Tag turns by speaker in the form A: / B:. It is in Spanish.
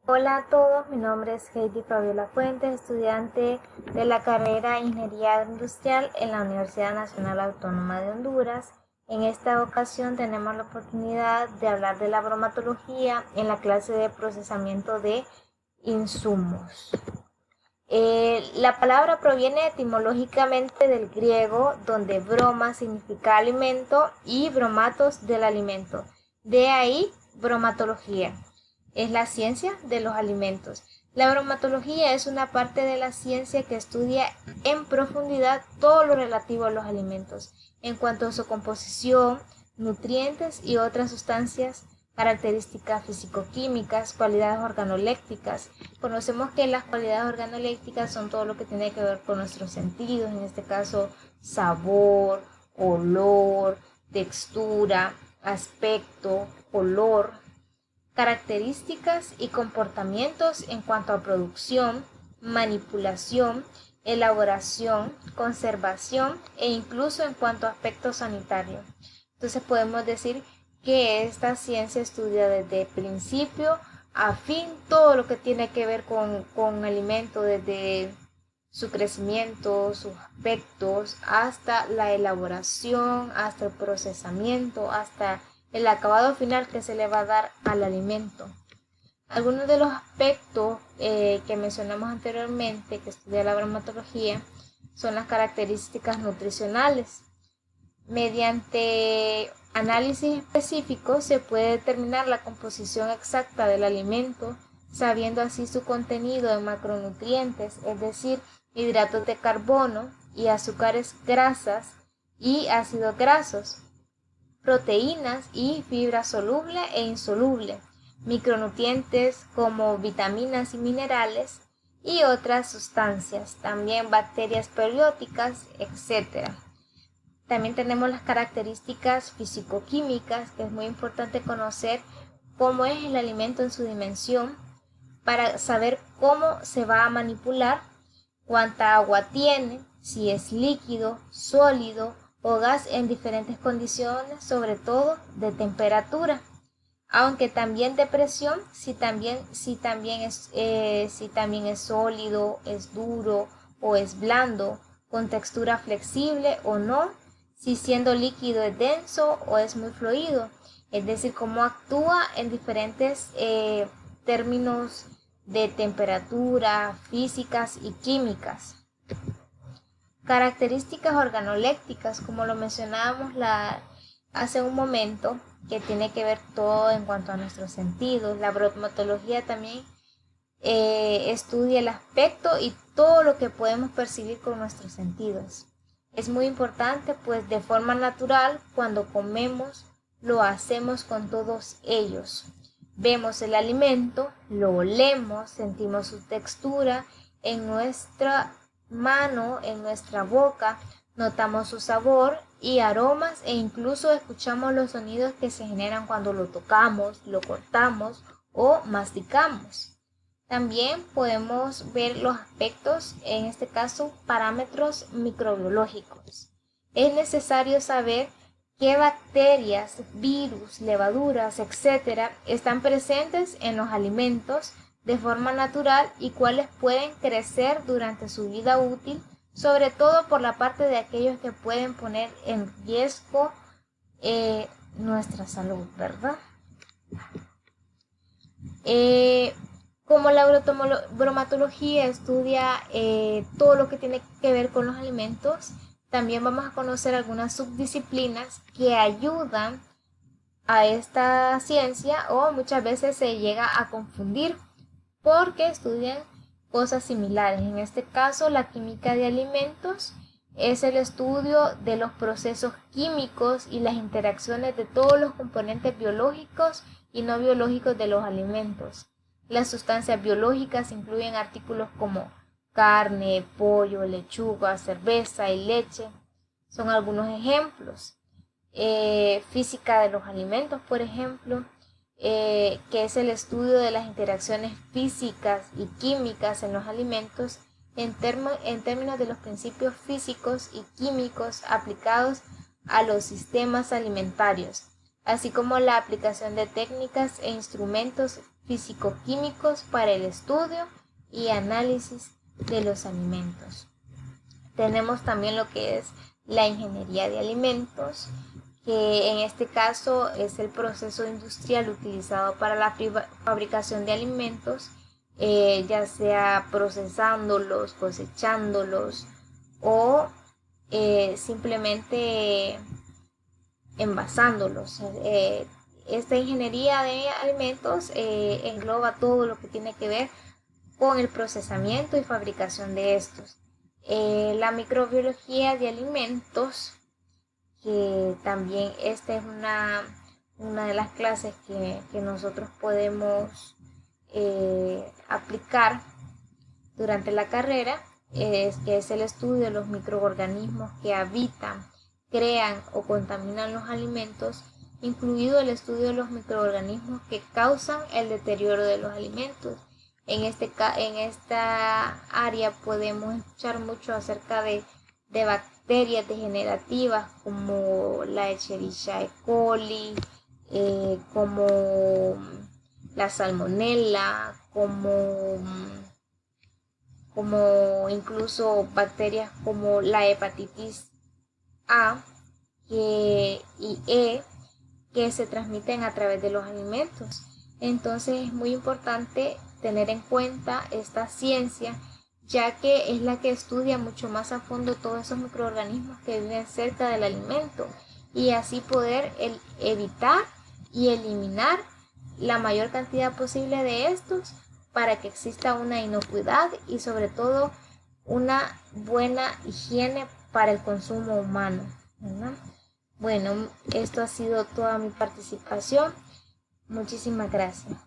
A: Hola a todos, mi nombre es Heidi Fabiola Fuentes, estudiante de la carrera Ingeniería Industrial en la Universidad Nacional Autónoma de Honduras. En esta ocasión tenemos la oportunidad de hablar de la bromatología en la clase de procesamiento de insumos. La palabra proviene etimológicamente del griego, donde broma significa alimento y bromatos del alimento. De ahí bromatología. Es la ciencia de los alimentos. La bromatología es una parte de la ciencia que estudia en profundidad todo lo relativo a los alimentos, en cuanto a su composición, nutrientes y otras sustancias, características físico-químicas, cualidades organolépticas. Conocemos que las cualidades organolépticas son todo lo que tiene que ver con nuestros sentidos, en este caso sabor, olor, textura, aspecto, color, características y comportamientos en cuanto a producción, manipulación, elaboración, conservación e incluso en cuanto a aspecto sanitario. Entonces podemos decir que esta ciencia estudia desde principio a fin todo lo que tiene que ver con alimento, desde su crecimiento, sus aspectos, hasta la elaboración, hasta el procesamiento, hasta el acabado final que se le va a dar al alimento. Algunos de los aspectos que mencionamos anteriormente que estudia la bromatología son las características nutricionales. Mediante análisis específicos se puede determinar la composición exacta del alimento, sabiendo así su contenido de macronutrientes, es decir, hidratos de carbono y azúcares grasas y ácidos grasos, proteínas y fibra soluble e insoluble, micronutrientes como vitaminas y minerales y otras sustancias, también bacterias periódicas, etc. También tenemos las características físico-químicas, que es muy importante conocer cómo es el alimento en su dimensión para saber cómo se va a manipular, cuánta agua tiene, si es líquido, sólido o gas en diferentes condiciones, sobre todo de temperatura, aunque también de presión, si también es sólido, es duro o es blando, con textura flexible o no, si siendo líquido es denso o es muy fluido, es decir, cómo actúa en diferentes términos de temperatura, físicas y químicas. Características organolépticas, como lo mencionábamos hace un momento, que tiene que ver todo en cuanto a nuestros sentidos. La bromatología también estudia el aspecto y todo lo que podemos percibir con nuestros sentidos. Es muy importante, pues de forma natural, cuando comemos, lo hacemos con todos ellos. Vemos el alimento, lo olemos, sentimos su textura en nuestra mano, en nuestra boca, notamos su sabor y aromas e incluso escuchamos los sonidos que se generan cuando lo tocamos, lo cortamos o masticamos. También podemos ver los aspectos, en este caso, parámetros microbiológicos. Es necesario saber qué bacterias, virus, levaduras, etcétera, están presentes en los alimentos de forma natural y cuáles pueden crecer durante su vida útil, sobre todo por la parte de aquellos que pueden poner en riesgo nuestra salud, ¿verdad? Como la bromatología estudia todo lo que tiene que ver con los alimentos, también vamos a conocer algunas subdisciplinas que ayudan a esta ciencia o muchas veces se llega a confundir porque estudian cosas similares. En este caso, la química de alimentos es el estudio de los procesos químicos y las interacciones de todos los componentes biológicos y no biológicos de los alimentos. Las sustancias biológicas incluyen artículos como carne, pollo, lechuga, cerveza y leche. Son algunos ejemplos. Física de los alimentos, por ejemplo, que es el estudio de las interacciones físicas y químicas en los alimentos en términos de los principios físicos y químicos aplicados a los sistemas alimentarios, así como la aplicación de técnicas e instrumentos físico-químicos para el estudio y análisis de los alimentos. Tenemos también lo que es la ingeniería de alimentos, que en este caso es el proceso industrial utilizado para la fabricación de alimentos, ya sea procesándolos, cosechándolos o simplemente envasándolos. Esta ingeniería de alimentos engloba todo lo que tiene que ver con el procesamiento y fabricación de estos. La microbiología de alimentos, que también esta es una de las clases que nosotros podemos aplicar durante la carrera, que es el estudio de los microorganismos que habitan, crean o contaminan los alimentos, incluido el estudio de los microorganismos que causan el deterioro de los alimentos. En esta área podemos escuchar mucho acerca de bacterias degenerativas como la Escherichia coli, como la salmonella, como incluso bacterias como la hepatitis A y E, que se transmiten a través de los alimentos. Entonces es muy importante tener en cuenta esta ciencia, ya que es la que estudia mucho más a fondo todos esos microorganismos que viven cerca del alimento, y así poder evitar y eliminar la mayor cantidad posible de estos para que exista una inocuidad y sobre todo una buena higiene para el consumo humano, ¿verdad? Bueno, esto ha sido toda mi participación. Muchísimas gracias.